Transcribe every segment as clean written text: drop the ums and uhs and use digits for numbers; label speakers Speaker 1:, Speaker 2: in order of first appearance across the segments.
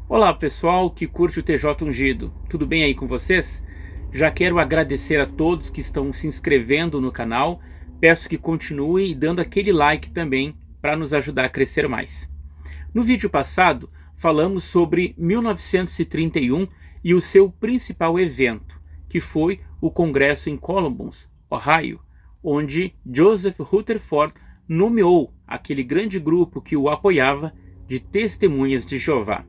Speaker 1: Olá pessoal que curte o TJ Ungido, tudo bem aí com vocês? Já quero agradecer a todos que estão se inscrevendo no canal, peço que continuem dando aquele like também para nos ajudar a crescer mais. No vídeo passado falamos sobre 1931 e o seu principal evento, que foi o Congresso em Columbus, Ohio, onde Joseph Rutherford nomeou aquele grande grupo que o apoiava de Testemunhas de Jeová.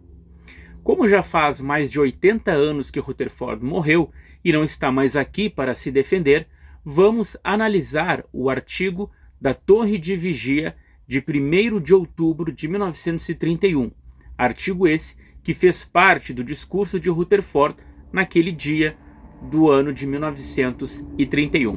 Speaker 1: Como já faz mais de 80 anos que Rutherford morreu e não está mais aqui para se defender, vamos analisar o artigo da Torre de Vigia de 1º de outubro de 1931. Artigo esse que fez parte do discurso de Rutherford naquele dia do ano de 1931.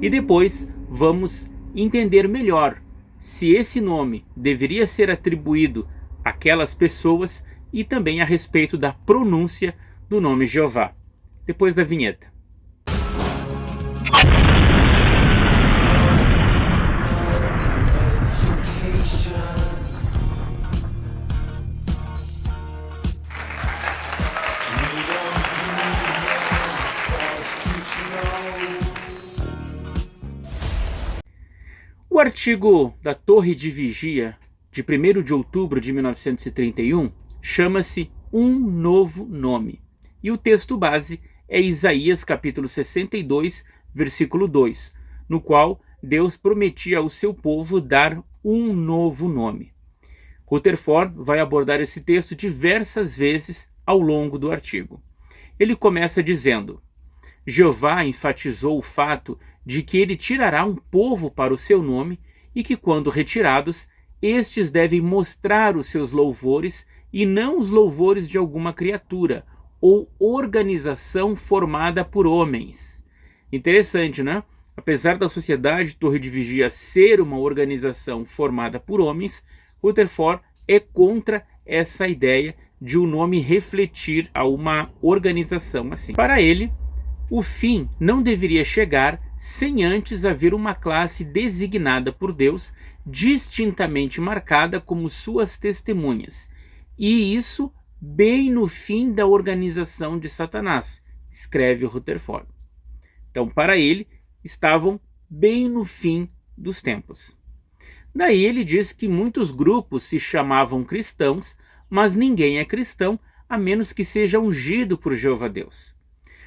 Speaker 1: E depois vamos entender melhor se esse nome deveria ser atribuído àquelas pessoas e também a respeito da pronúncia do nome Jeová. Depois da vinheta. O artigo da Torre de Vigia de 1º de outubro de 1931 chama-se Um Novo Nome. E o texto base é Isaías capítulo 62, versículo 2, no qual Deus prometia ao seu povo dar um novo nome. Rutherford vai abordar esse texto diversas vezes ao longo do artigo. Ele começa dizendo: Jeová enfatizou o fato de que ele tirará um povo para o seu nome e que, quando retirados, estes devem mostrar os seus louvores e não os louvores de alguma criatura ou organização formada por homens. Interessante, né? Apesar da sociedade Torre de Vigia ser uma organização formada por homens, Rutherford é contra essa ideia de o nome refletir a uma organização assim. Para ele, o fim não deveria chegar sem antes haver uma classe designada por Deus, distintamente marcada como suas testemunhas. E isso bem no fim da organização de Satanás, escreve Rutherford. Então, para ele, estavam bem no fim dos tempos. Daí ele diz que muitos grupos se chamavam cristãos, mas ninguém é cristão a menos que seja ungido por Jeová Deus.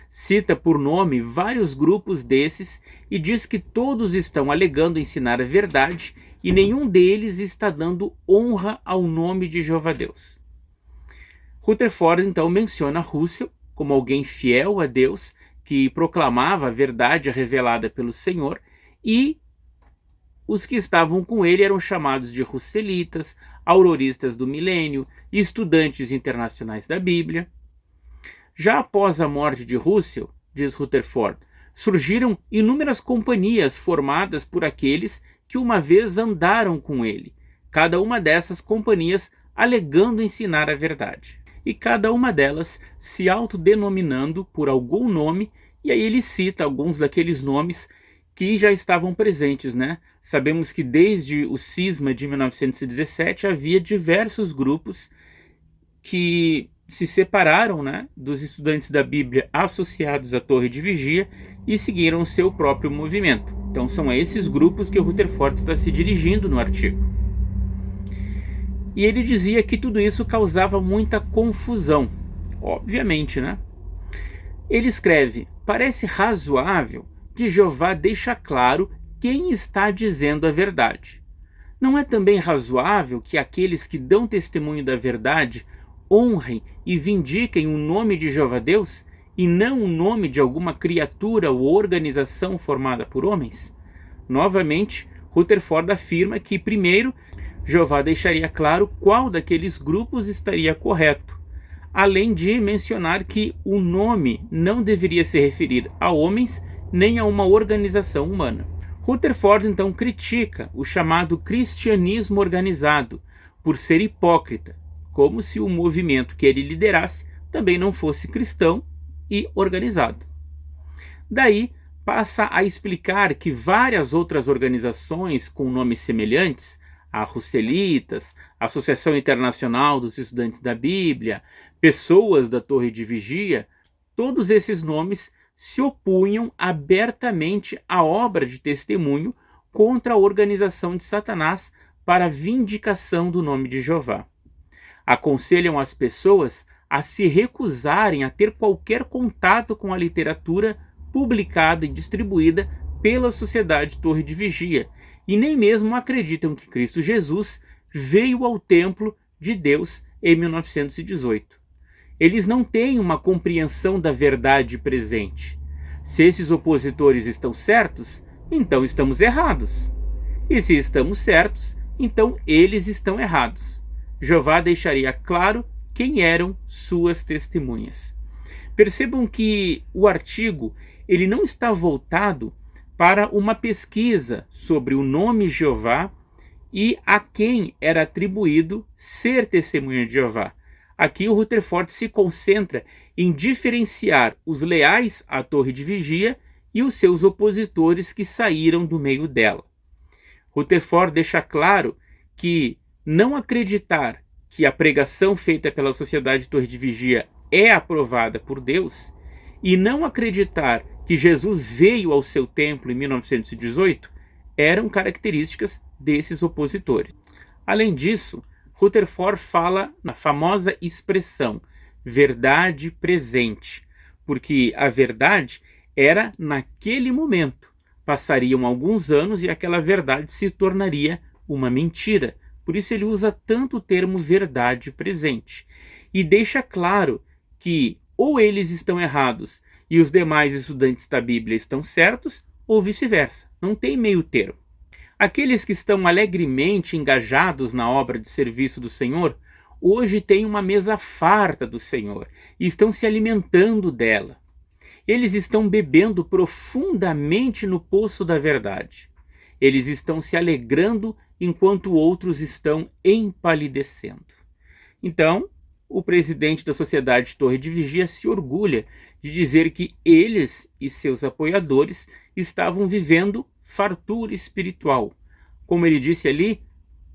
Speaker 1: Cita por nome vários grupos desses e diz que todos estão alegando ensinar a verdade e nenhum deles está dando honra ao nome de Jeová Deus. Rutherford então menciona Russell como alguém fiel a Deus, que proclamava a verdade revelada pelo Senhor, e os que estavam com ele eram chamados de russelitas, auroristas do milênio, estudantes internacionais da Bíblia. Já após a morte de Russell, diz Rutherford, surgiram inúmeras companhias formadas por aqueles que uma vez andaram com ele, cada uma dessas companhias alegando ensinar a verdade. E cada uma delas se autodenominando por algum nome, e aí ele cita alguns daqueles nomes que já estavam presentes, né? Sabemos que desde o cisma de 1917 havia diversos grupos que se separaram, né, dos estudantes da Bíblia associados à Torre de Vigia e seguiram o seu próprio movimento. Então são a esses grupos que o Rutherford está se dirigindo no artigo. E ele dizia que tudo isso causava muita confusão, obviamente, né? Ele escreve: parece razoável que Jeová deixa claro quem está dizendo a verdade. Não é também razoável que aqueles que dão testemunho da verdade honrem e vindiquem o nome de Jeová Deus e não o nome de alguma criatura ou organização formada por homens? Novamente, Rutherford afirma que, primeiro, Jeová deixaria claro qual daqueles grupos estaria correto, além de mencionar que o nome não deveria se referir a homens nem a uma organização humana. Rutherford então critica o chamado cristianismo organizado por ser hipócrita, como se o movimento que ele liderasse também não fosse cristão e organizado. Daí passa a explicar que várias outras organizações com nomes semelhantes a Russelitas, a Associação Internacional dos Estudantes da Bíblia, pessoas da Torre de Vigia, todos esses nomes se opunham abertamente à obra de testemunho contra a organização de Satanás para a vindicação do nome de Jeová. Aconselham as pessoas a se recusarem a ter qualquer contato com a literatura publicada e distribuída pela Sociedade Torre de Vigia, e nem mesmo acreditam que Cristo Jesus veio ao templo de Deus em 1918. Eles não têm uma compreensão da verdade presente. Se esses opositores estão certos, então estamos errados. E se estamos certos, então eles estão errados. Jeová deixaria claro quem eram suas testemunhas. Percebam que o artigo ele não está voltado para uma pesquisa sobre o nome Jeová e a quem era atribuído ser testemunha de Jeová. Aqui o Rutherford se concentra em diferenciar os leais à Torre de Vigia e os seus opositores que saíram do meio dela. Rutherford deixa claro que não acreditar que a pregação feita pela Sociedade Torre de Vigia é aprovada por Deus e não acreditar que Jesus veio ao seu templo em 1918 eram características desses opositores. Além disso, Rutherford fala na famosa expressão verdade presente, porque a verdade era naquele momento. Passariam alguns anos e aquela verdade se tornaria uma mentira. Por isso ele usa tanto o termo verdade presente. E deixa claro que ou eles estão errados e os demais estudantes da Bíblia estão certos, ou vice-versa. Não tem meio termo. Aqueles que estão alegremente engajados na obra de serviço do Senhor, hoje têm uma mesa farta do Senhor e estão se alimentando dela. Eles estão bebendo profundamente no poço da verdade. Eles estão se alegrando enquanto outros estão empalidecendo. Então, o presidente da Sociedade Torre de Vigia se orgulha de dizer que eles e seus apoiadores estavam vivendo fartura espiritual. Como ele disse ali,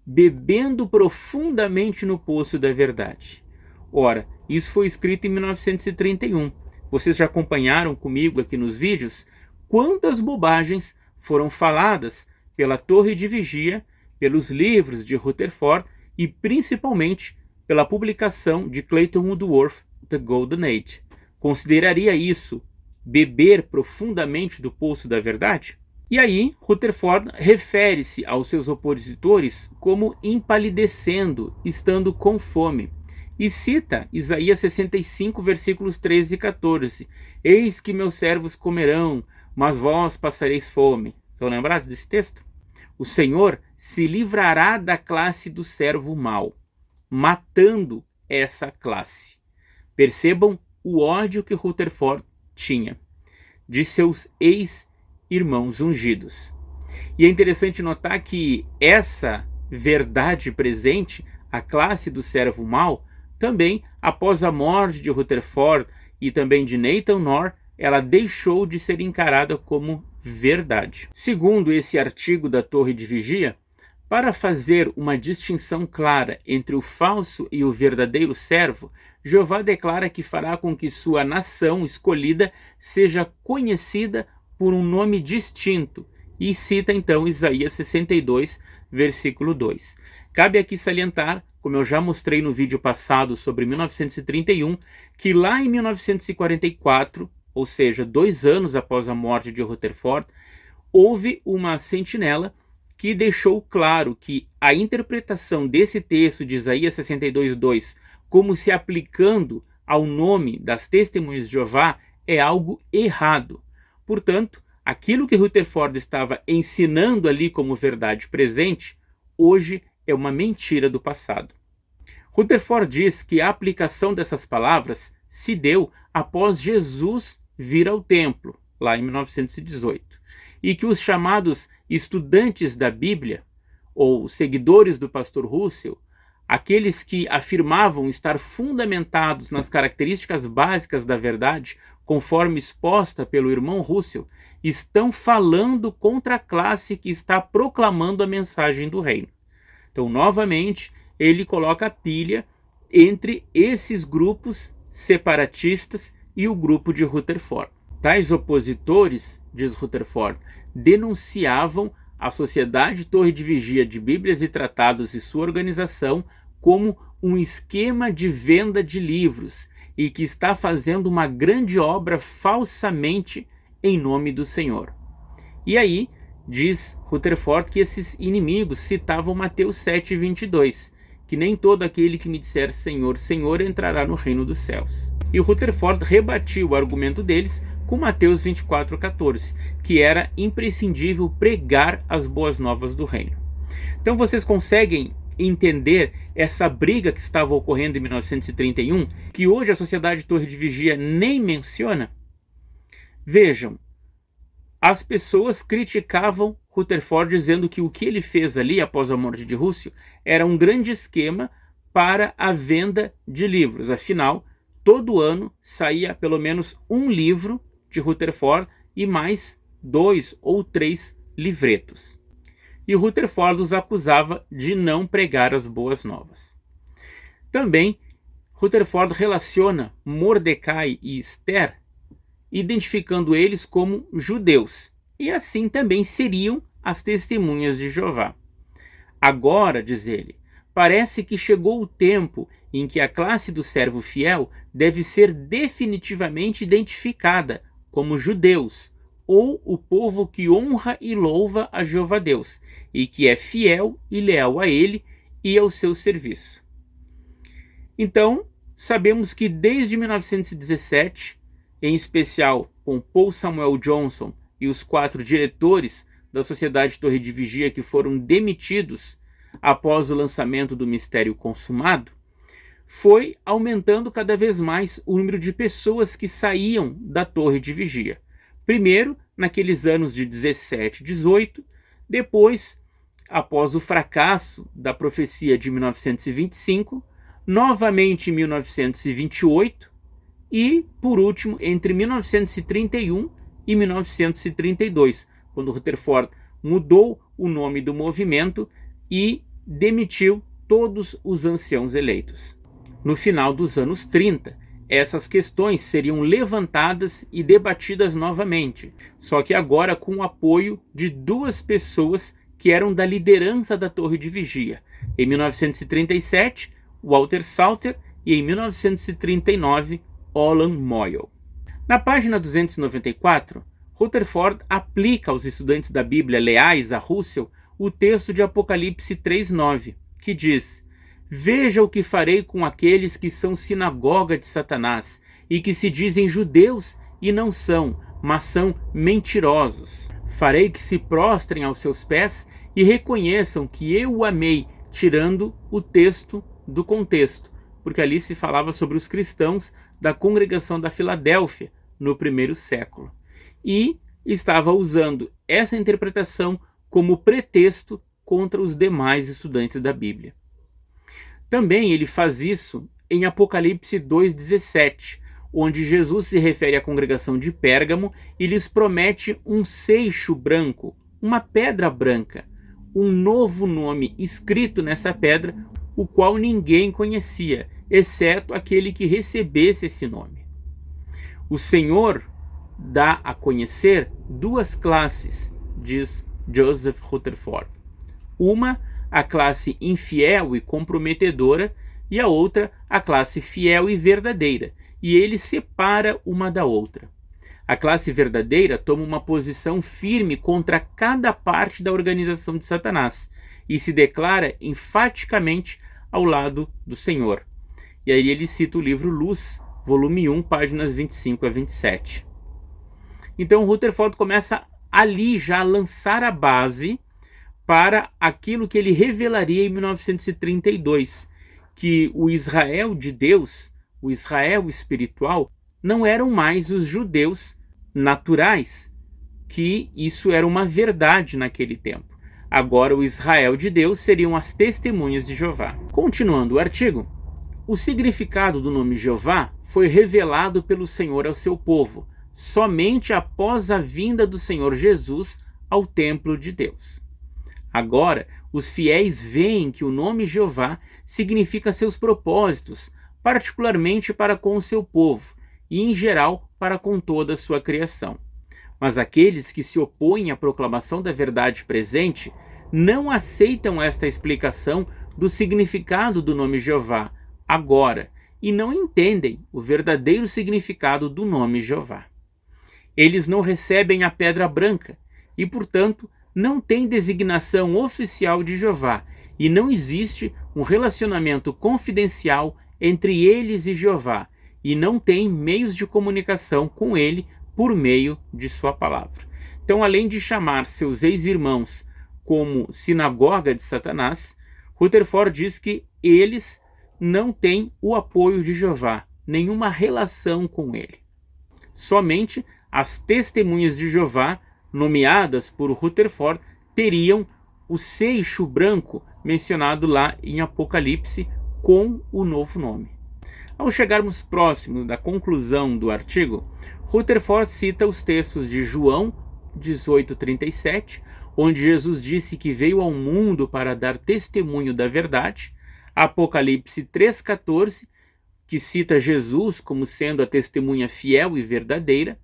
Speaker 1: bebendo profundamente no poço da verdade. Ora, isso foi escrito em 1931. Vocês já acompanharam comigo aqui nos vídeos quantas bobagens foram faladas pela Torre de Vigia, pelos livros de Rutherford e principalmente pela publicação de Clayton Woodworth, The Golden Age. Consideraria isso beber profundamente do poço da verdade? E aí, Rutherford refere-se aos seus opositores como empalidecendo, estando com fome. E cita Isaías 65, versículos 13 e 14. Eis que meus servos comerão, mas vós passareis fome. Estão lembrados desse texto? O Senhor se livrará da classe do servo mau, matando essa classe. Percebam o ódio que Rutherford tinha de seus ex-irmãos ungidos. E é interessante notar que essa verdade presente, a classe do servo mau, também, após a morte de Rutherford e também de Nathan Knorr, ela deixou de ser encarada como verdade. Segundo esse artigo da Torre de Vigia, para fazer uma distinção clara entre o falso e o verdadeiro servo, Jeová declara que fará com que sua nação escolhida seja conhecida por um nome distinto, e cita então Isaías 62, versículo 2. Cabe aqui salientar, como eu já mostrei no vídeo passado sobre 1931, que lá em 1944, ou seja, 2 anos após a morte de Rutherford, houve uma sentinela que deixou claro que a interpretação desse texto de Isaías 62:2 como se aplicando ao nome das testemunhas de Jeová é algo errado. Portanto, aquilo que Rutherford estava ensinando ali como verdade presente, hoje é uma mentira do passado. Rutherford diz que a aplicação dessas palavras se deu após Jesus vir ao templo, lá em 1918, e que os chamados estudantes da Bíblia, ou seguidores do pastor Russell, aqueles que afirmavam estar fundamentados nas características básicas da verdade, conforme exposta pelo irmão Russell, estão falando contra a classe que está proclamando a mensagem do reino. Então, novamente, ele coloca a pilha entre esses grupos separatistas e o grupo de Rutherford. Tais opositores, diz Rutherford, denunciavam a Sociedade Torre de Vigia de Bíblias e Tratados e sua organização como um esquema de venda de livros e que está fazendo uma grande obra falsamente em nome do Senhor. E aí, diz Rutherford que esses inimigos citavam Mateus 7:22, que nem todo aquele que me disser Senhor, Senhor entrará no reino dos céus. E Rutherford rebatia o argumento deles com Mateus 24:14, que era imprescindível pregar as boas novas do reino. Então vocês conseguem entender essa briga que estava ocorrendo em 1931, que hoje a Sociedade Torre de Vigia nem menciona? Vejam, as pessoas criticavam Rutherford dizendo que o que ele fez ali após a morte de Russell era um grande esquema para a venda de livros. Afinal, todo ano saía pelo menos um livro de Rutherford e mais 2 ou 3 livretos. E Rutherford os acusava de não pregar as boas novas. Também, Rutherford relaciona Mordecai e Esther, identificando eles como judeus, e assim também seriam as testemunhas de Jeová. Agora, diz ele, parece que chegou o tempo em que a classe do servo fiel deve ser definitivamente identificada como judeus, ou o povo que honra e louva a Jeová Deus, e que é fiel e leal a ele e ao seu serviço. Então, sabemos que desde 1917, em especial com Paul Samuel Johnson e os 4 diretores da Sociedade Torre de Vigia que foram demitidos após o lançamento do Mistério Consumado, foi aumentando cada vez mais o número de pessoas que saíam da Torre de Vigia. Primeiro, naqueles anos de 17 e 18, depois, após o fracasso da profecia de 1925, novamente em 1928 e, por último, entre 1931 e 1932, quando Rutherford mudou o nome do movimento e demitiu todos os anciãos eleitos. No final dos anos 30, essas questões seriam levantadas e debatidas novamente, só que agora com o apoio de 2 pessoas que eram da liderança da Torre de Vigia. Em 1937, Walter Salter, e em 1939, Olan Moyle. Na página 294, Rutherford aplica aos estudantes da Bíblia leais a Russell o texto de Apocalipse 3:9, que diz: Veja o que farei com aqueles que são sinagoga de Satanás e que se dizem judeus e não são, mas são mentirosos. Farei que se prostrem aos seus pés e reconheçam que eu o amei, tirando o texto do contexto, porque ali se falava sobre os cristãos da congregação da Filadélfia no 1º século. E estava usando essa interpretação como pretexto contra os demais estudantes da Bíblia. Também ele faz isso em Apocalipse 2:17, onde Jesus se refere à congregação de Pérgamo e lhes promete um seixo branco, uma pedra branca, um novo nome escrito nessa pedra, o qual ninguém conhecia, exceto aquele que recebesse esse nome. O Senhor dá a conhecer 2 classes, diz Joseph Rutherford. Uma, a classe infiel e comprometedora, e a outra, a classe fiel e verdadeira, e ele separa uma da outra. A classe verdadeira toma uma posição firme contra cada parte da organização de Satanás e se declara enfaticamente ao lado do Senhor. E aí ele cita o livro Luz, volume 1, páginas 25 a 27. Então Rutherford começa ali já a lançar a base para aquilo que ele revelaria em 1932, que o Israel de Deus, o Israel espiritual, não eram mais os judeus naturais, que isso era uma verdade naquele tempo. Agora o Israel de Deus seriam as testemunhas de Jeová. Continuando o artigo, o significado do nome Jeová foi revelado pelo Senhor ao seu povo, somente após a vinda do Senhor Jesus ao templo de Deus. Agora, os fiéis veem que o nome Jeová significa seus propósitos, particularmente para com o seu povo e, em geral, para com toda a sua criação. Mas aqueles que se opõem à proclamação da verdade presente não aceitam esta explicação do significado do nome Jeová agora e não entendem o verdadeiro significado do nome Jeová. Eles não recebem a pedra branca e, portanto, não têm designação oficial de Jeová e não existe um relacionamento confidencial entre eles e Jeová e não têm meios de comunicação com ele por meio de sua palavra. Então, além de chamar seus ex-irmãos como sinagoga de Satanás, Rutherford diz que eles não têm o apoio de Jeová, nenhuma relação com ele. Somente as testemunhas de Jeová, nomeadas por Rutherford, teriam o seixo branco mencionado lá em Apocalipse com o novo nome. Ao chegarmos próximos da conclusão do artigo, Rutherford cita os textos de João 18:37, onde Jesus disse que veio ao mundo para dar testemunho da verdade, Apocalipse 3:14, que cita Jesus como sendo a testemunha fiel e verdadeira,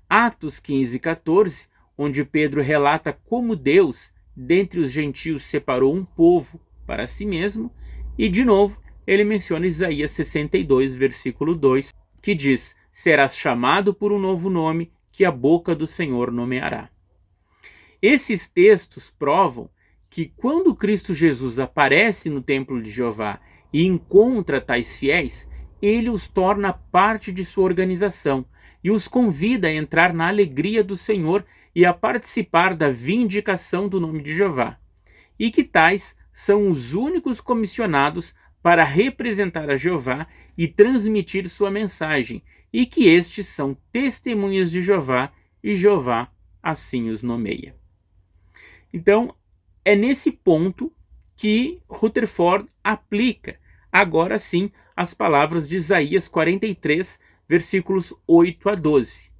Speaker 1: Atos 15:14, onde Pedro relata como Deus, dentre os gentios, separou um povo para si mesmo, e de novo ele menciona Isaías 62, versículo 2, que diz: serás chamado por um novo nome que a boca do Senhor nomeará. Esses textos provam que quando Cristo Jesus aparece no templo de Jeová e encontra tais fiéis, ele os torna parte de sua organização e os convida a entrar na alegria do Senhor e a participar da vindicação do nome de Jeová, e que tais são os únicos comissionados para representar a Jeová e transmitir sua mensagem, e que estes são testemunhas de Jeová e Jeová assim os nomeia. Então, é nesse ponto que Rutherford aplica, agora sim, as palavras de Isaías 43, versículos 8 a 12.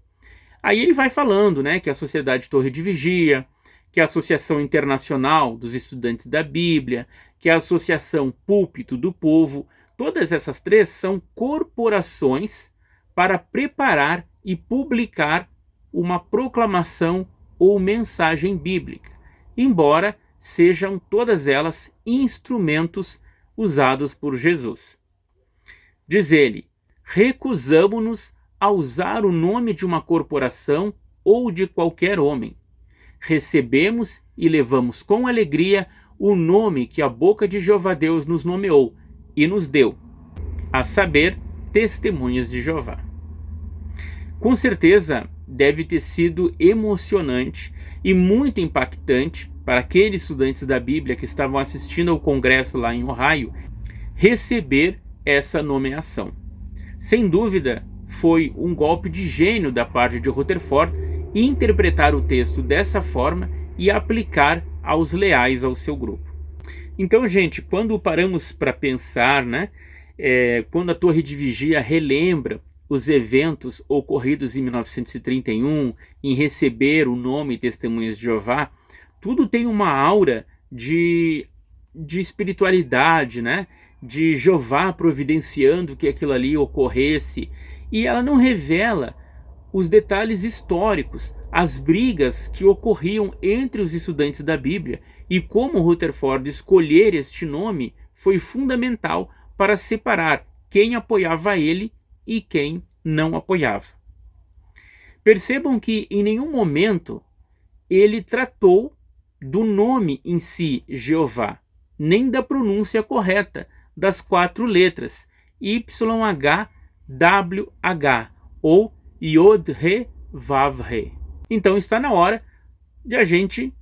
Speaker 1: Aí ele vai falando, que a Sociedade Torre de Vigia, que a Associação Internacional dos Estudantes da Bíblia, que a Associação Púlpito do Povo, todas essas três são corporações para preparar e publicar uma proclamação ou mensagem bíblica, embora sejam todas elas instrumentos usados por Jesus. Diz ele: recusamo-nos a usar o nome de uma corporação ou de qualquer homem. Recebemos e levamos com alegria o nome que a boca de Jeová Deus nos nomeou e nos deu, a saber, Testemunhas de Jeová. Com certeza deve ter sido emocionante e muito impactante para aqueles estudantes da Bíblia que estavam assistindo ao congresso lá em Ohio receber essa nomeação. Sem dúvida, foi um golpe de gênio da parte de Rutherford interpretar o texto dessa forma e aplicar aos leais ao seu grupo. Então, gente, quando paramos para pensar, quando a Torre de Vigia relembra os eventos ocorridos em 1931, em receber o nome Testemunhas de Jeová, tudo tem uma aura de espiritualidade, de Jeová providenciando que aquilo ali ocorresse, e ela não revela os detalhes históricos, as brigas que ocorriam entre os estudantes da Bíblia, e como Rutherford escolher este nome foi fundamental para separar quem apoiava ele e quem não apoiava. Percebam que em nenhum momento ele tratou do nome em si, Jeová, nem da pronúncia correta das 4 letras, YHWH ou Yod-He-Vav-He. Então está na hora de a gente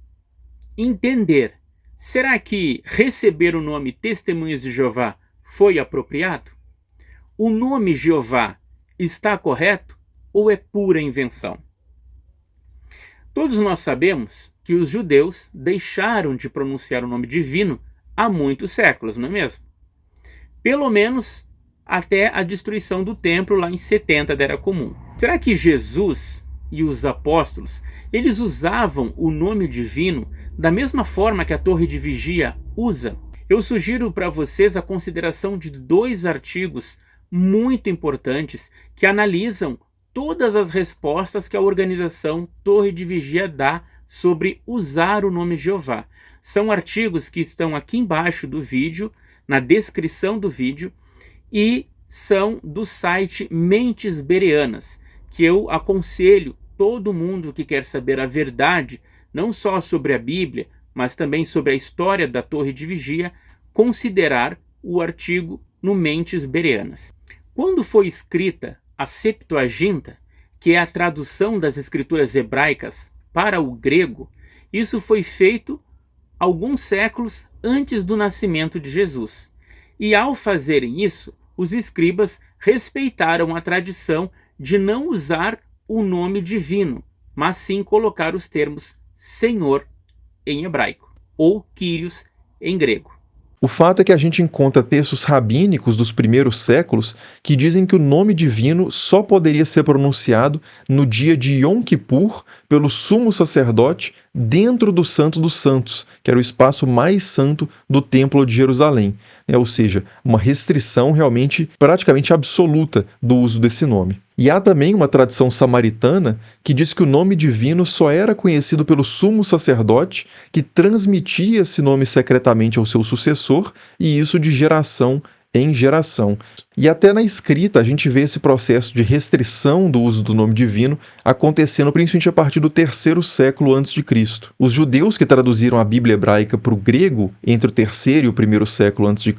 Speaker 1: entender, será que receber o nome Testemunhas de Jeová foi apropriado? O nome Jeová está correto ou é pura invenção? Todos nós sabemos que os judeus deixaram de pronunciar o nome divino há muitos séculos, não é mesmo? Pelo menos até a destruição do templo lá em 70 da Era Comum. Será que Jesus e os apóstolos, eles usavam o nome divino da mesma forma que a Torre de Vigia usa. Eu sugiro para vocês a consideração de 2 artigos muito importantes que analisam todas as respostas que a organização Torre de Vigia dá sobre usar o nome Jeová. São artigos que estão aqui embaixo do vídeo, na descrição do vídeo, e são do site Mentes Bereanas, que eu aconselho todo mundo que quer saber a verdade, não só sobre a Bíblia, mas também sobre a história da Torre de Vigia, considerar o artigo no Mentes Bereanas. Quando foi escrita a Septuaginta, que é a tradução das escrituras hebraicas para o grego, isso foi feito alguns séculos antes do nascimento de Jesus. E ao fazerem isso, os escribas respeitaram a tradição de não usar o nome divino, mas sim colocar os termos Senhor em hebraico, ou Kyrios em grego.
Speaker 2: O fato é que a gente encontra textos rabínicos dos primeiros séculos que dizem que o nome divino só poderia ser pronunciado no dia de Yom Kippur pelo sumo sacerdote dentro do Santo dos Santos, que era o espaço mais santo do Templo de Jerusalém, ou seja, uma restrição realmente praticamente absoluta do uso desse nome. E há também uma tradição samaritana que diz que o nome divino só era conhecido pelo sumo sacerdote, que transmitia esse nome secretamente ao seu sucessor, e isso de geração em geração. E até na escrita a gente vê esse processo de restrição do uso do nome divino acontecendo principalmente a partir do 3º século a.C. Os judeus que traduziram a Bíblia hebraica para o grego entre o 3º e o 1º século a.C.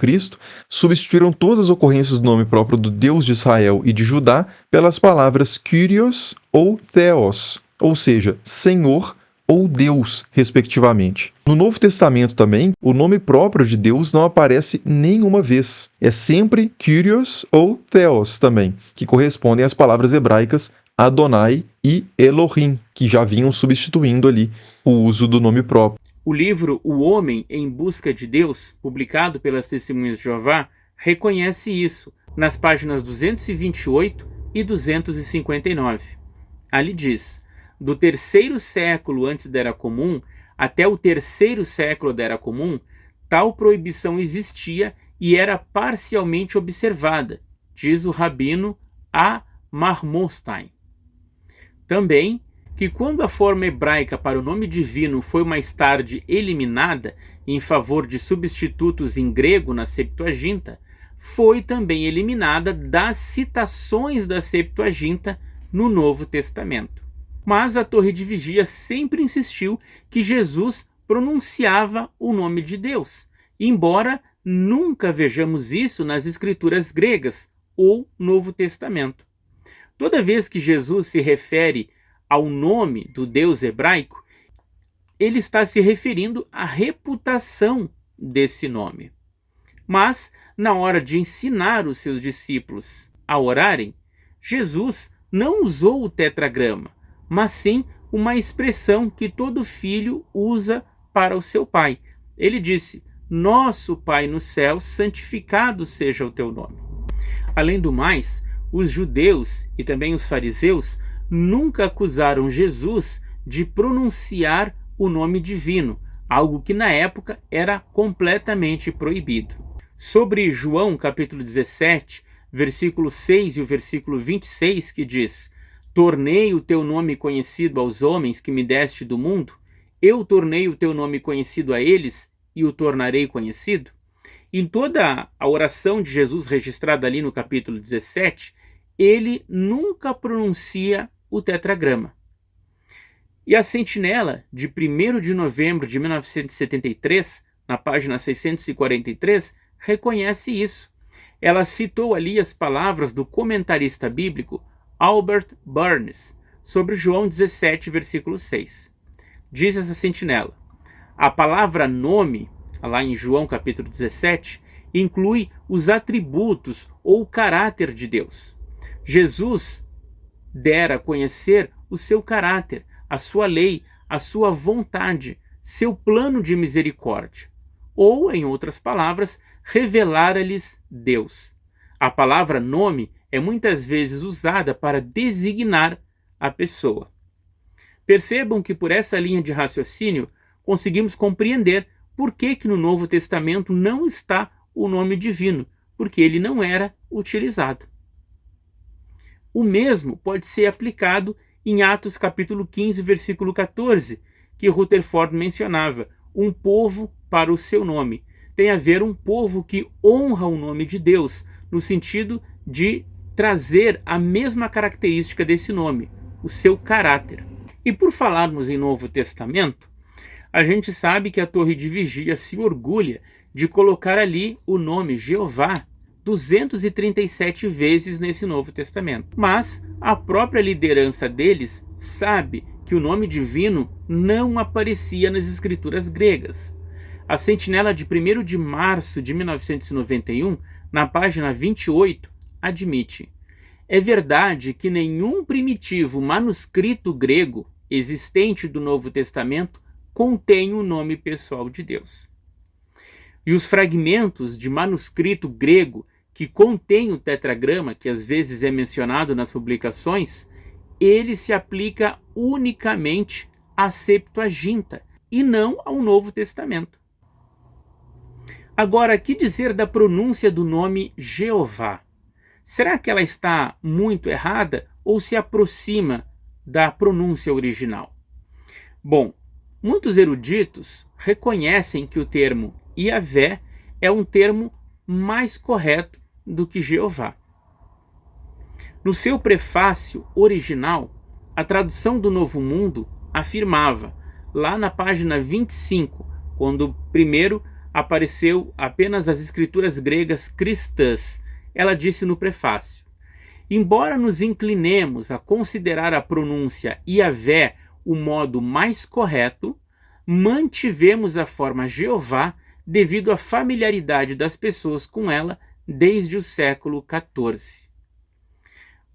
Speaker 2: substituíram todas as ocorrências do nome próprio do Deus de Israel e de Judá pelas palavras Kyrios ou Theos, ou seja, Senhor ou Deus, respectivamente. No Novo Testamento também, o nome próprio de Deus não aparece nenhuma vez. É sempre Kyrios ou Theos também, que correspondem às palavras hebraicas Adonai e Elohim, que já vinham substituindo ali o uso do nome próprio.
Speaker 1: O livro O Homem em Busca de Deus, publicado pelas Testemunhas de Jeová, reconhece isso nas páginas 228 e 259. Ali diz: do 3º século antes da Era Comum até o 3º século da Era Comum, tal proibição existia e era parcialmente observada, diz o rabino A. Marmorstein. Também que quando a forma hebraica para o nome divino foi mais tarde eliminada em favor de substitutos em grego na Septuaginta, foi também eliminada das citações da Septuaginta no Novo Testamento. Mas a Torre de Vigia sempre insistiu que Jesus pronunciava o nome de Deus, embora nunca vejamos isso nas escrituras gregas ou Novo Testamento. Toda vez que Jesus se refere ao nome do Deus hebraico, ele está se referindo à reputação desse nome. Mas, na hora de ensinar os seus discípulos a orarem, Jesus não usou o tetragrama, mas sim uma expressão que todo filho usa para o seu pai. Ele disse: Nosso Pai no céu, santificado seja o teu nome. Além do mais, os judeus e também os fariseus nunca acusaram Jesus de pronunciar o nome divino, algo que na época era completamente proibido. Sobre João capítulo 17, versículo 6 e o versículo 26, que diz: Tornei o teu nome conhecido aos homens que me deste do mundo, eu tornei o teu nome conhecido a eles e o tornarei conhecido. Em toda a oração de Jesus registrada ali no capítulo 17, ele nunca pronuncia o tetragrama. E a sentinela de 1º de novembro de 1973, na página 643, reconhece isso. Ela citou ali as palavras do comentarista bíblico Albert Barnes sobre João 17, versículo 6. Diz essa sentinela: a palavra nome, lá em João capítulo 17, inclui os atributos ou o caráter de Deus. Jesus dera a conhecer o seu caráter, a sua lei, a sua vontade, seu plano de misericórdia. Ou, em outras palavras, revelara-lhes Deus. A palavra nome é muitas vezes usada para designar a pessoa. Percebam que por essa linha de raciocínio conseguimos compreender por que no Novo Testamento não está o nome divino, porque ele não era utilizado. O mesmo pode ser aplicado em Atos capítulo 15, versículo 14, que Rutherford mencionava, um povo para o seu nome. Tem a ver um povo que honra o nome de Deus, no sentido de trazer a mesma característica desse nome, o seu caráter. E por falarmos em Novo Testamento, a gente sabe que a Torre de Vigia se orgulha de colocar ali o nome Jeová 237 vezes nesse Novo Testamento. Mas a própria liderança deles sabe que o nome divino não aparecia nas escrituras gregas. A sentinela de 1º de março de 1991, na página 28, admite: é verdade que nenhum primitivo manuscrito grego existente do Novo Testamento contém o nome pessoal de Deus. E os fragmentos de manuscrito grego que contém o tetragrama, que às vezes é mencionado nas publicações, ele se aplica unicamente à Septuaginta e não ao Novo Testamento. Agora, que dizer da pronúncia do nome Jeová? Será que ela está muito errada ou se aproxima da pronúncia original? Bom, muitos eruditos reconhecem que o termo Yahvé é um termo mais correto do que Jeová. No seu prefácio original, a tradução do Novo Mundo afirmava, lá na página 25, quando primeiro apareceu apenas as escrituras gregas cristãs, ela disse no prefácio: embora nos inclinemos a considerar a pronúncia Yahvé o modo mais correto, mantivemos a forma Jeová devido à familiaridade das pessoas com ela desde o século XIV.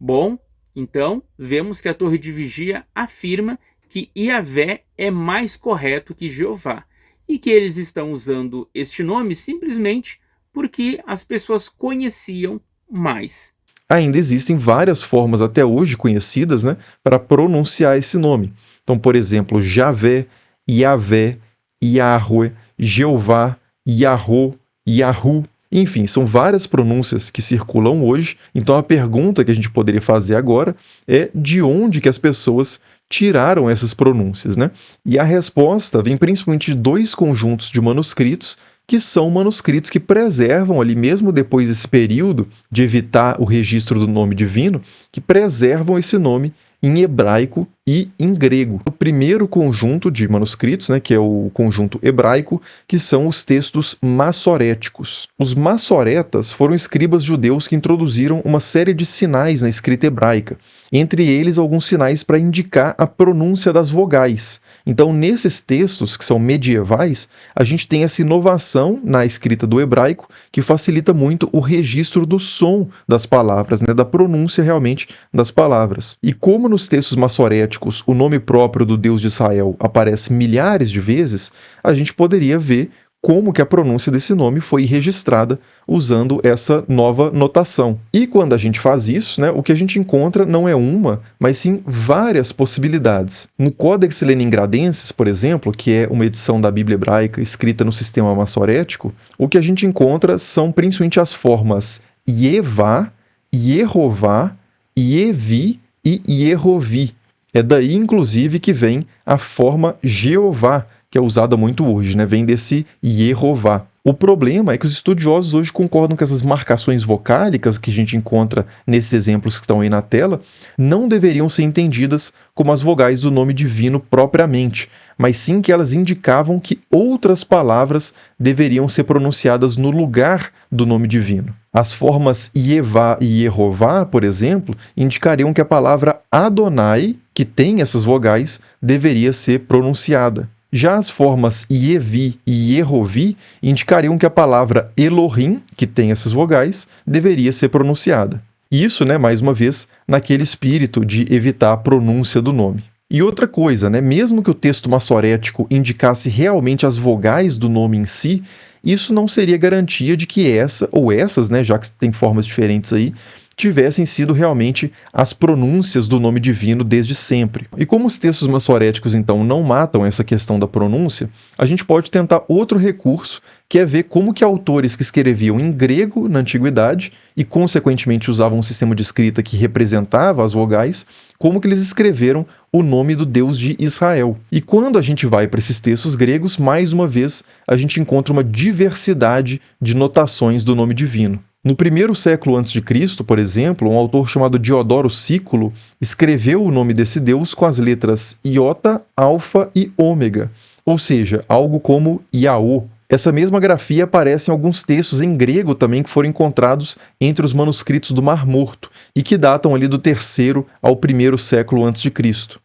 Speaker 1: Bom, então vemos que a Torre de Vigia afirma que Yahvé é mais correto que Jeová e que eles estão usando este nome simplesmente porque as pessoas conheciam mais.
Speaker 2: Ainda existem várias formas até hoje conhecidas, né, para pronunciar esse nome. Então, por exemplo, Javé, Yahvé, Yahweh, Jeová, Yahô, Yahu. Enfim, são várias pronúncias que circulam hoje. Então a pergunta que a gente poderia fazer agora é de onde que as pessoas tiraram essas pronúncias, né? E a resposta vem principalmente de dois conjuntos de manuscritos, que são manuscritos que preservam ali, mesmo depois desse período de evitar o registro do nome divino, que preservam esse nome em hebraico e em grego. O primeiro conjunto de manuscritos, né, que é o conjunto hebraico, que são os textos massoréticos. Os massoretas foram escribas judeus que introduziram uma série de sinais na escrita hebraica, entre eles alguns sinais para indicar a pronúncia das vogais. Então, nesses textos, que são medievais, a gente tem essa inovação na escrita do hebraico, que facilita muito o registro do som das palavras, né, da pronúncia realmente das palavras. E como nos textos massoréticos o nome próprio do Deus de Israel aparece milhares de vezes, a gente poderia ver como que a pronúncia desse nome foi registrada usando essa nova notação. E quando a gente faz isso, né, o que a gente encontra não é uma, mas sim várias possibilidades. No Codex Leningradenses, por exemplo, que é uma edição da Bíblia hebraica escrita no sistema massorético, o que a gente encontra são principalmente as formas Yevá, Yehová, Yevi e Yehovi. É daí, inclusive, que vem a forma Jeová, que é usada muito hoje, né? Vem desse Yehová. O problema é que os estudiosos hoje concordam que essas marcações vocálicas que a gente encontra nesses exemplos que estão aí na tela não deveriam ser entendidas como as vogais do nome divino propriamente, mas sim que elas indicavam que outras palavras deveriam ser pronunciadas no lugar do nome divino. As formas Yevá e Yehová, por exemplo, indicariam que a palavra Adonai, que tem essas vogais, deveria ser pronunciada. Já as formas Yevi e Yehovi indicariam que a palavra Elohim, que tem essas vogais, deveria ser pronunciada. Isso, né, mais uma vez, naquele espírito de evitar a pronúncia do nome. E outra coisa, né, mesmo que o texto massorético indicasse realmente as vogais do nome em si, isso não seria garantia de que essa ou essas, né, já que tem formas diferentes aí, tivessem sido realmente as pronúncias do nome divino desde sempre. E como os textos maçoréticos, então, não matam essa questão da pronúncia, a gente pode tentar outro recurso, que é ver como que autores que escreviam em grego na antiguidade e, consequentemente, usavam um sistema de escrita que representava as vogais, como que eles escreveram o nome do Deus de Israel. E quando a gente vai para esses textos gregos, mais uma vez, a gente encontra uma diversidade de notações do nome divino. No primeiro século a.C., por exemplo, um autor chamado Diodoro Sículo escreveu o nome desse Deus com as letras iota, alfa e ômega, ou seja, algo como Yaô. Essa mesma grafia aparece em alguns textos em grego também que foram encontrados entre os manuscritos do Mar Morto e que datam ali do 3º ao 1º século a.C.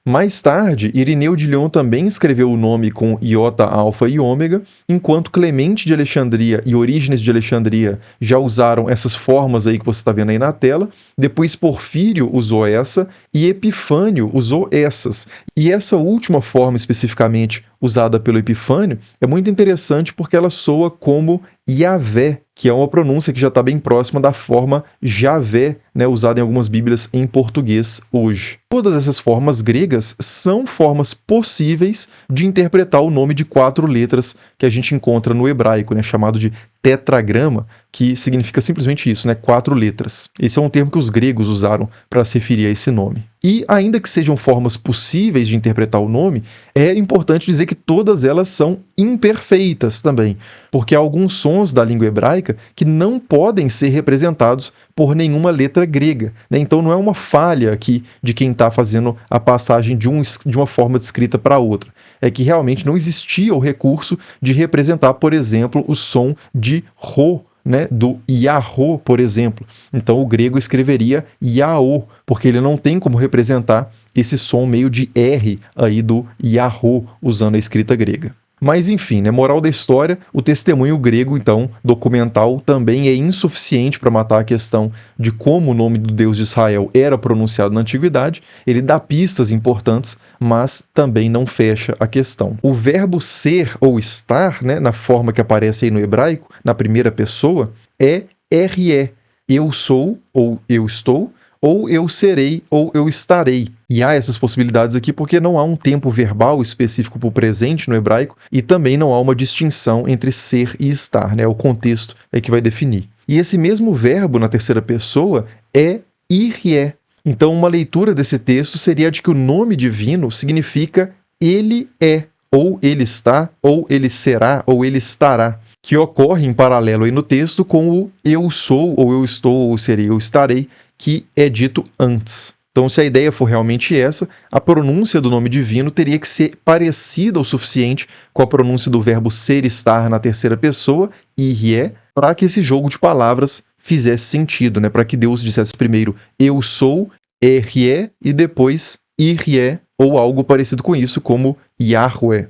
Speaker 2: Mais tarde, Irineu de Lyon também escreveu o nome com iota, alfa e ômega, enquanto Clemente de Alexandria e Orígenes de Alexandria já usaram essas formas aí que você está vendo aí na tela. Depois Porfírio usou essa e Epifânio usou essas. E essa última forma especificamente usada pelo Epifânio é muito interessante porque ela soa como Yavé, que é uma pronúncia que já está bem próxima da forma Javé, né, usada em algumas bíblias em português hoje. Todas essas formas gregas são formas possíveis de interpretar o nome de 4 letras que a gente encontra no hebraico, né, chamado de tetragrama, que significa simplesmente isso, né, 4 letras. Esse é um termo que os gregos usaram para se referir a esse nome. E ainda que sejam formas possíveis de interpretar o nome, é importante dizer que todas elas são imperfeitas também, porque há alguns sons da língua hebraica que não podem ser representados por nenhuma letra grega, né? Então não é uma falha aqui de quem está fazendo a passagem de uma forma de escrita para outra. É que realmente não existia o recurso de representar, por exemplo, o som de Rô, né, do Yahô, por exemplo. Então o grego escreveria Yaô, porque ele não tem como representar esse som meio de R aí do Yahô, usando a escrita grega. Mas enfim, né, moral da história, o testemunho grego, então, documental, também é insuficiente para matar a questão de como o nome do Deus de Israel era pronunciado na antiguidade. Ele dá pistas importantes, mas também não fecha a questão. O verbo ser ou estar, né, na forma que aparece aí no hebraico, na primeira pessoa, é RE. Eu sou ou eu estou, ou eu serei, ou eu estarei. E há essas possibilidades aqui porque não há um tempo verbal específico para o presente no hebraico e também não há uma distinção entre ser e estar, né? O contexto é que vai definir. E esse mesmo verbo na terceira pessoa é irie. Então uma leitura desse texto seria de que o nome divino significa ele é, ou ele está, ou ele será, ou ele estará, que ocorre em paralelo aí no texto com o eu sou, ou eu estou, ou serei, ou estarei, que é dito antes. Então, se a ideia for realmente essa, a pronúncia do nome divino teria que ser parecida o suficiente com a pronúncia do verbo ser, estar na terceira pessoa, irie, para que esse jogo de palavras fizesse sentido, né? Para que Deus dissesse primeiro eu sou, rie, e depois irie, ou algo parecido com isso, como Yahweh.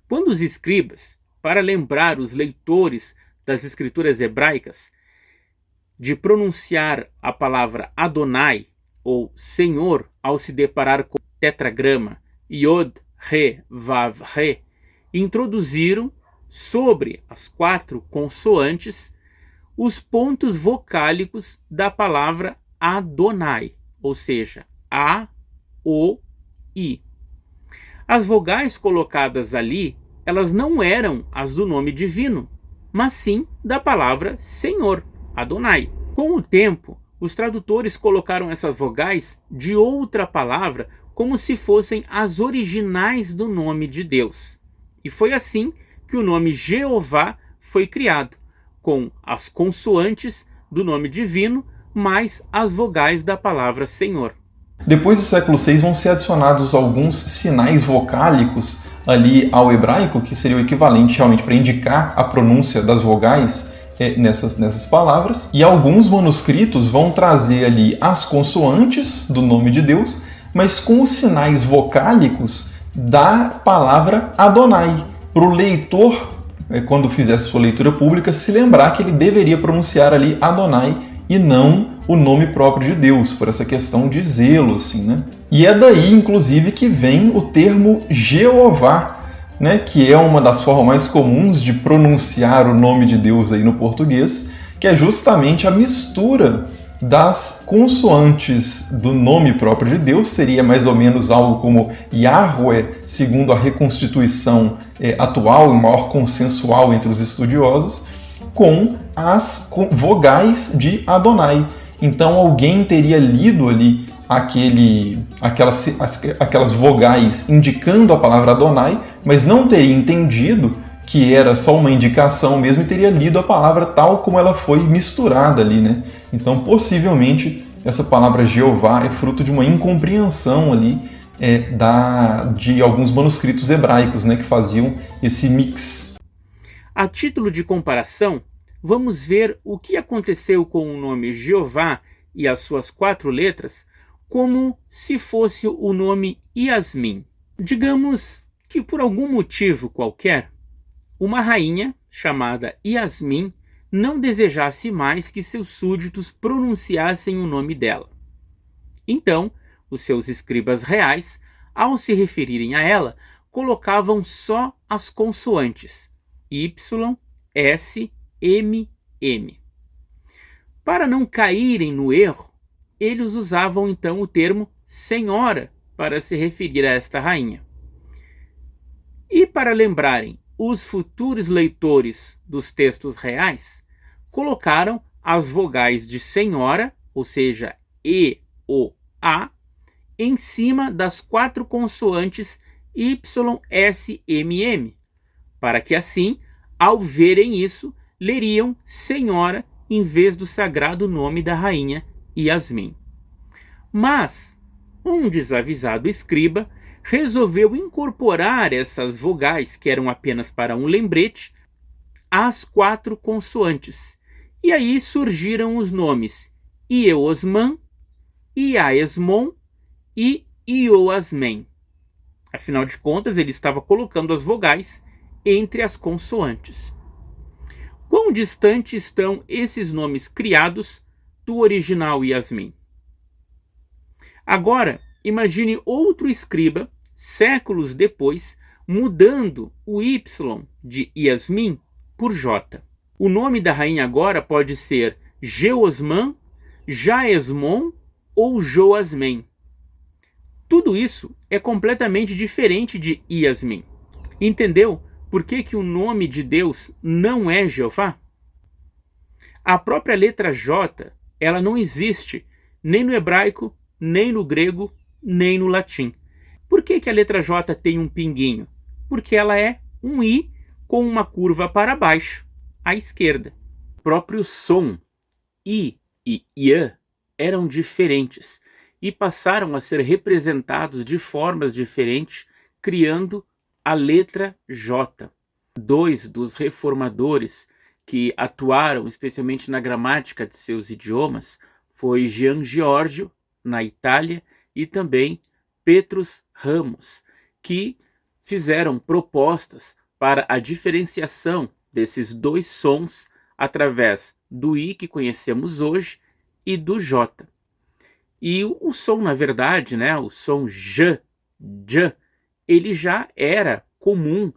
Speaker 1: Quando os escribas, para lembrar os leitores das escrituras hebraicas de pronunciar a palavra Adonai, ou Senhor, ao se deparar com o tetragrama Yod, Re, Vav, Re, introduziram sobre as 4 consoantes os pontos vocálicos da palavra Adonai, ou seja, A, O, I. As vogais colocadas ali, elas não eram as do nome divino, mas sim da palavra Senhor, Adonai. Com o tempo, os tradutores colocaram essas vogais de outra palavra como se fossem as originais do nome de Deus. E foi assim que o nome Jeová foi criado, com as consoantes do nome divino mais as vogais da palavra Senhor.
Speaker 3: Depois do século VI vão ser adicionados alguns sinais vocálicos ali ao hebraico, que seria o equivalente realmente para indicar a pronúncia das vogais nessas palavras. E alguns manuscritos vão trazer ali as consoantes do nome de Deus, mas com os sinais vocálicos da palavra Adonai, para o leitor, quando fizesse sua leitura pública, se lembrar que ele deveria pronunciar ali Adonai e não o nome próprio de Deus, por essa questão de zelo, assim, né? E é daí, inclusive, que vem o termo Jeová, né? Que é uma das formas mais comuns de pronunciar o nome de Deus aí no português, que é justamente a mistura das consoantes do nome próprio de Deus, seria mais ou menos algo como Yahweh, segundo a reconstituição atual e maior consensual entre os estudiosos, com as vogais de Adonai. Então alguém teria lido ali aquelas vogais indicando a palavra Adonai, mas não teria entendido que era só uma indicação mesmo e teria lido a palavra tal como ela foi misturada ali, né? Então, possivelmente, essa palavra Jeová é fruto de uma incompreensão ali de alguns manuscritos hebraicos, né, que faziam esse mix.
Speaker 1: A título de comparação, vamos ver o que aconteceu com o nome Jeová e as suas 4 letras como se fosse o nome Yasmin. Digamos que por algum motivo qualquer, uma rainha chamada Yasmin não desejasse mais que seus súditos pronunciassem o nome dela. Então, os seus escribas reais, ao se referirem a ela, colocavam só as consoantes Y, S, M, M. Para não caírem no erro, eles usavam então o termo senhora para se referir a esta rainha. E para lembrarem os futuros leitores dos textos reais, colocaram as vogais de senhora, ou seja, E, O, A, em cima das 4 consoantes Y, S, M, M, para que assim, ao verem isso, leriam senhora em vez do sagrado nome da rainha Yasmin. Mas um desavisado escriba resolveu incorporar essas vogais, que eram apenas para um lembrete, às 4 consoantes. E aí surgiram os nomes Ieosman, Iaesmon e Ioasmen. Afinal de contas, ele estava colocando as vogais entre as consoantes. Quão distante estão esses nomes criados do original Yasmin? Agora, imagine outro escriba, séculos depois, mudando o Y de Yasmin por J. O nome da rainha agora pode ser Jeosman, Jaesmon ou Joasmen. Tudo isso é completamente diferente de Yasmin. Entendeu por que o nome de Deus não é Jeová? A própria letra J, ela não existe nem no hebraico, nem no grego, nem no latim. Por que a letra J tem um pinguinho? Porque ela é um I com uma curva para baixo, à esquerda. O próprio som I e I eram diferentes e passaram a ser representados de formas diferentes, criando a letra J. 2 dos reformadores que atuaram especialmente na gramática de seus idiomas foi Jean Giorgio, na Itália, e também Petrus Ramos, que fizeram propostas para a diferenciação desses 2 sons através do I que conhecemos hoje e do J. E o som, na verdade, né, o som J, ele já era comum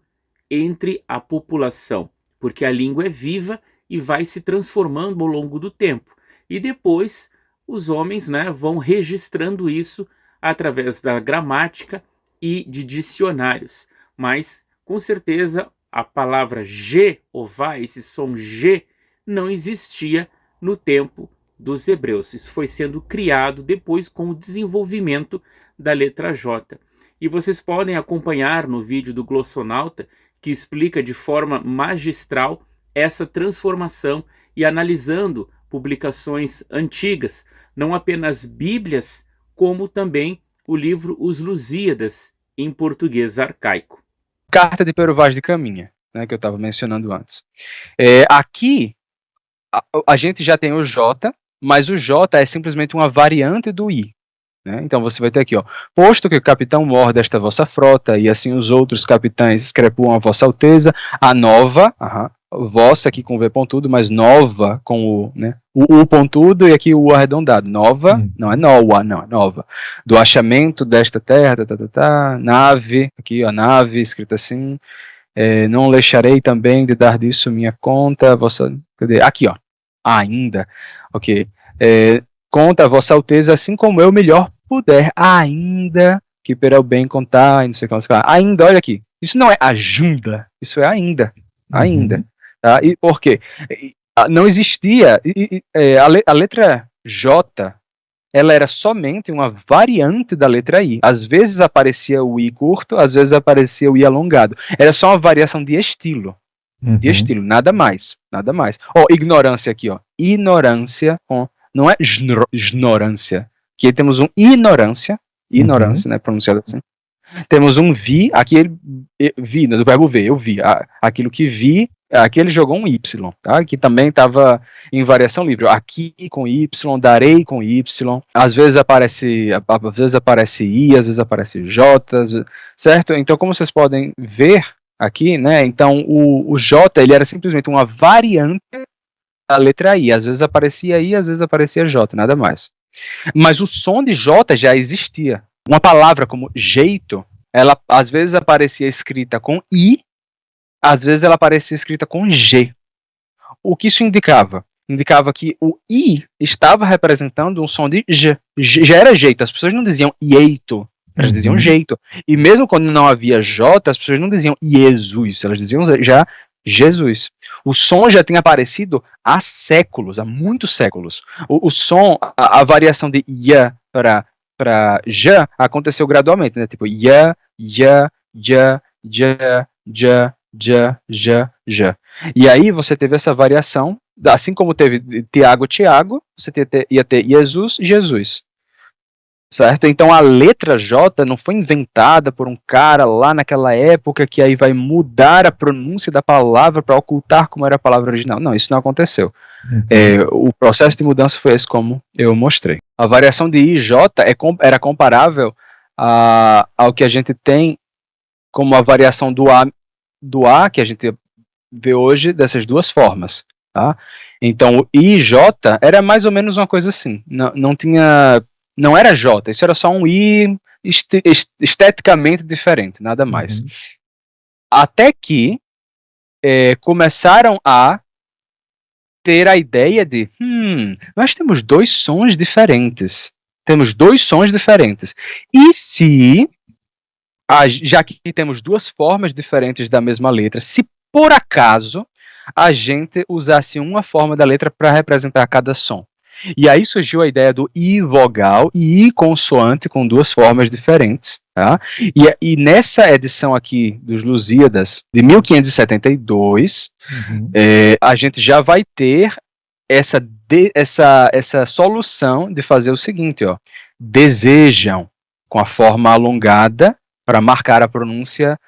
Speaker 1: entre a população, porque a língua é viva e vai se transformando ao longo do tempo. E depois os homens, né, vão registrando isso através da gramática e de dicionários. Mas, com certeza, a palavra Jeová, esse som G, não existia no tempo dos hebreus. Isso foi sendo criado depois com o desenvolvimento da letra J. E vocês podem acompanhar no vídeo do Glossonauta, que explica de forma magistral essa transformação e analisando publicações antigas, não apenas bíblias, como também o livro Os Lusíadas, em português arcaico.
Speaker 4: Carta de Pero Vaz de Caminha, né, que eu estava mencionando antes. Aqui, a gente já tem o J, mas o J é simplesmente uma variante do I. Né? Então você vai ter aqui, ó, posto que o capitão mor desta vossa frota, e assim os outros capitães escrepuam a vossa alteza, a nova, vossa aqui com V pontudo, mas nova com o, né, o U pontudo e aqui o U arredondado, nova, não é noa, não, é nova, do achamento desta terra, nave, aqui a nave, escrito assim, não deixarei também de dar disso minha conta, vossa, cadê? Aqui, ó, ainda, ok, conta a Vossa Alteza assim como eu melhor puder, ainda que para o bem contar, e não sei o que, não sei o que lá. Ainda, olha aqui, isso não é ajuda, isso é ainda, ainda. Tá? E por quê? Não existia, a letra J, ela era somente uma variante da letra I. Às vezes aparecia o I curto, às vezes aparecia o I alongado. Era só uma variação de estilo. De estilo, nada mais. Nada mais. Ó, ignorância aqui, ó. Ignorância, ó, não é ignorância. Aqui temos um ignorância, né, pronunciado assim. Temos um vi, aqui ele vi, do verbo ver, eu vi. Aquilo que vi, aqui ele jogou um Y, tá? Que também estava em variação livre. Aqui com Y, darei com Y. Às vezes aparece I, às vezes aparece J, certo? Então, como vocês podem ver aqui, né? Então, o J, ele era simplesmente uma variante da letra I. Às vezes aparecia I, às vezes aparecia J, nada mais. Mas o som de J já existia. Uma palavra como jeito, ela às vezes aparecia escrita com I, às vezes ela aparecia escrita com G. O que isso indicava? Indicava que o I estava representando um som de J. Já era jeito, as pessoas não diziam ieito, elas diziam jeito. E mesmo quando não havia J, as pessoas não diziam Jesus, elas diziam já Jesus. O som já tinha aparecido há séculos, há muitos séculos. O som, a variação de I para J aconteceu gradualmente, né? Tipo, ya, ja, ja, ja, ja, ja, ja, ja. E aí você teve essa variação, assim como teve Tiago, Tiago, você ia ter Jesus, Jesus. Certo? Então a letra J não foi inventada por um cara lá naquela época que aí vai mudar a pronúncia da palavra para ocultar como era a palavra original. Não, isso não aconteceu. O processo de mudança foi esse como eu mostrei. A variação de I e J era comparável ao que a gente tem como a variação do A que a gente vê hoje dessas duas formas. Tá? Então o I e J era mais ou menos uma coisa assim. Não era J, isso era só um I esteticamente diferente, nada mais. Até que começaram a ter a ideia de, nós temos dois sons diferentes. E se, já que temos duas formas diferentes da mesma letra, se por acaso a gente usasse uma forma da letra para representar cada som? E aí surgiu a ideia do I vogal e I consoante com duas formas diferentes. Tá? E nessa edição aqui dos Lusíadas, de 1572, a gente já vai ter essa solução de fazer o seguinte, ó, desejam com a forma alongada para marcar a pronúncia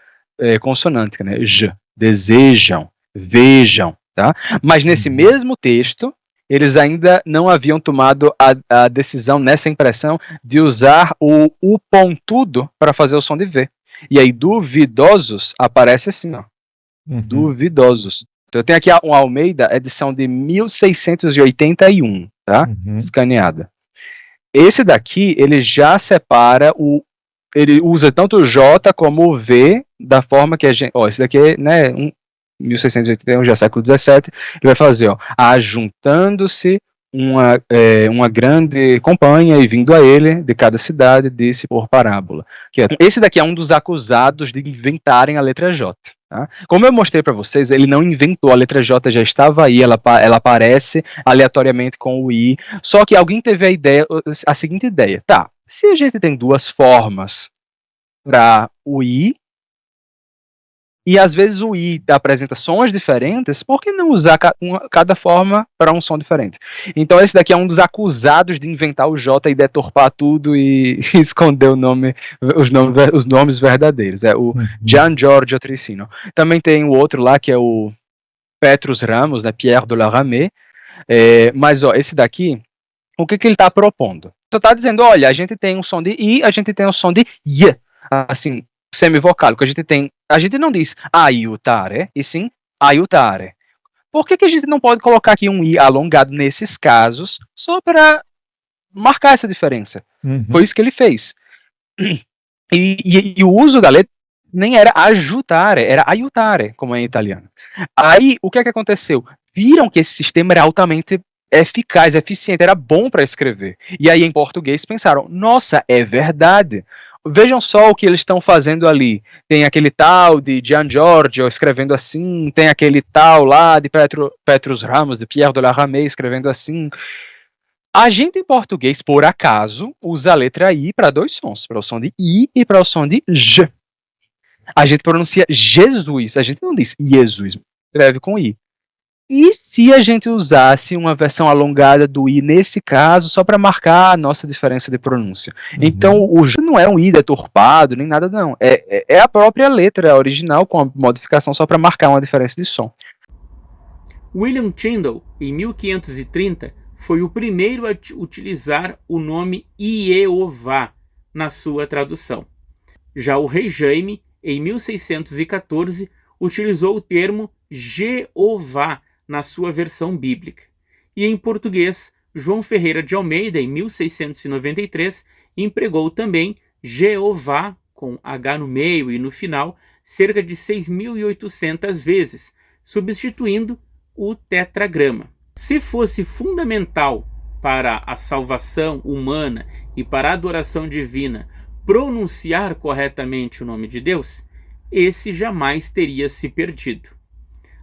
Speaker 4: consonântica, né? J, desejam, vejam. Tá? Mas nesse mesmo texto, eles ainda não haviam tomado a decisão nessa impressão de usar o pontudo para fazer o som de V. E aí, duvidosos aparece assim, ó. Duvidosos. Então, eu tenho aqui um Almeida, edição de 1681, tá? Escaneada. Esse daqui, ele já separa ele usa tanto o J como o V da forma que a gente... Ó, esse daqui é, né, 1681, já século XVII, ele vai fazer, ó, ajuntando-se uma grande companhia e vindo a ele de cada cidade, disse por parábola. Esse daqui é um dos acusados de inventarem a letra J. Tá? Como eu mostrei para vocês, ele não inventou, a letra J já estava aí, ela aparece aleatoriamente com o I, só que alguém teve a seguinte ideia, tá, se a gente tem duas formas para o I, e às vezes o I apresenta sons diferentes, por que não usar cada forma para um som diferente? Então esse daqui é um dos acusados de inventar o J e deturpar tudo e esconder os nomes verdadeiros. É o Gian Giorgio Trissino. Também tem o outro lá que é o Petrus Ramos, né, Pierre de la Ramée. Mas ó, esse daqui, o que ele está propondo? Ele está dizendo, olha, a gente tem um som de I, a gente tem um som de Y. Assim, semivocálico. A gente não diz aiutare, e sim aiutare. Por que a gente não pode colocar aqui um I alongado nesses casos, só para marcar essa diferença? Foi isso que ele fez. E o uso da letra nem era ajutare, era aiutare, como é em italiano. Aí, o que aconteceu? Viram que esse sistema era altamente eficaz, eficiente, era bom para escrever. E aí em português pensaram, nossa, é verdade. Vejam só o que eles estão fazendo ali. Tem aquele tal de Gian Giorgio escrevendo assim, tem aquele tal lá de Petrus Ramos, de Pierre de la Ramée escrevendo assim. A gente em português, por acaso, usa a letra I para dois sons, para o som de I e para o som de J. A gente pronuncia Jesus, a gente não diz Jesus, escreve com I. E se a gente usasse uma versão alongada do I nesse caso, só para marcar a nossa diferença de pronúncia? Então, o J não é um I deturpado, nem nada, não. É a própria letra original com a modificação só para marcar uma diferença de som.
Speaker 1: William Tyndale, em 1530, foi o primeiro a utilizar o nome Iéová na sua tradução. Já o rei Jaime, em 1614, utilizou o termo Jeová na sua versão bíblica. E em português, João Ferreira de Almeida, em 1693, empregou também Jeová, com H no meio e no final, cerca de 6.800 vezes, substituindo o tetragrama. Se fosse fundamental para a salvação humana e para a adoração divina pronunciar corretamente o nome de Deus, esse jamais teria se perdido.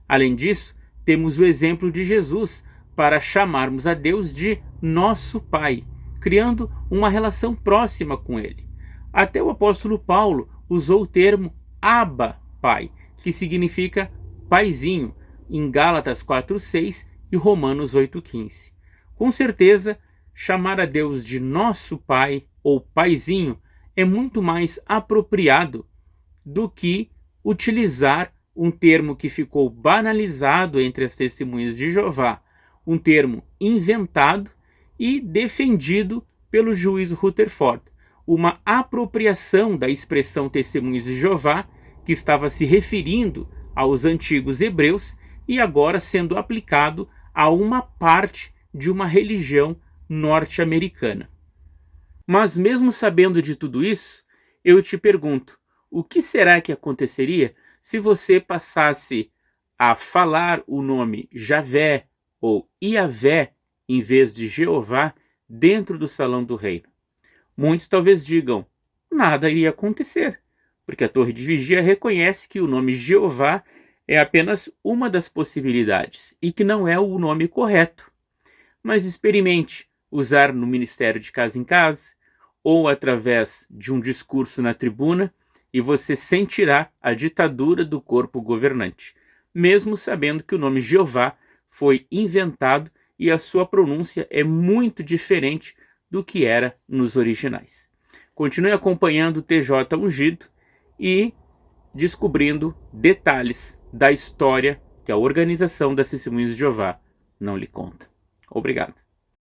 Speaker 1: Além disso, temos o exemplo de Jesus para chamarmos a Deus de nosso Pai, criando uma relação próxima com Ele. Até o apóstolo Paulo usou o termo Abba, Pai, que significa paizinho, em Gálatas 4:6 e Romanos 8:15. Com certeza, chamar a Deus de nosso Pai ou paizinho é muito mais apropriado do que utilizar um termo que ficou banalizado entre as testemunhas de Jeová, um termo inventado e defendido pelo juiz Rutherford, uma apropriação da expressão testemunhas de Jeová, que estava se referindo aos antigos hebreus e agora sendo aplicado a uma parte de uma religião norte-americana. Mas mesmo sabendo de tudo isso, eu te pergunto, o que será que aconteceria se você passasse a falar o nome Javé ou Iavé em vez de Jeová dentro do salão do reino? Muitos talvez digam, nada iria acontecer, porque a torre de vigia reconhece que o nome Jeová é apenas uma das possibilidades e que não é o nome correto. Mas experimente usar no ministério de casa em casa ou através de um discurso na tribuna e você sentirá a ditadura do corpo governante, mesmo sabendo que o nome Jeová foi inventado e a sua pronúncia é muito diferente do que era nos originais. Continue acompanhando o TJ Ungido e descobrindo detalhes da história que a organização das Testemunhas de Jeová não lhe conta. Obrigado.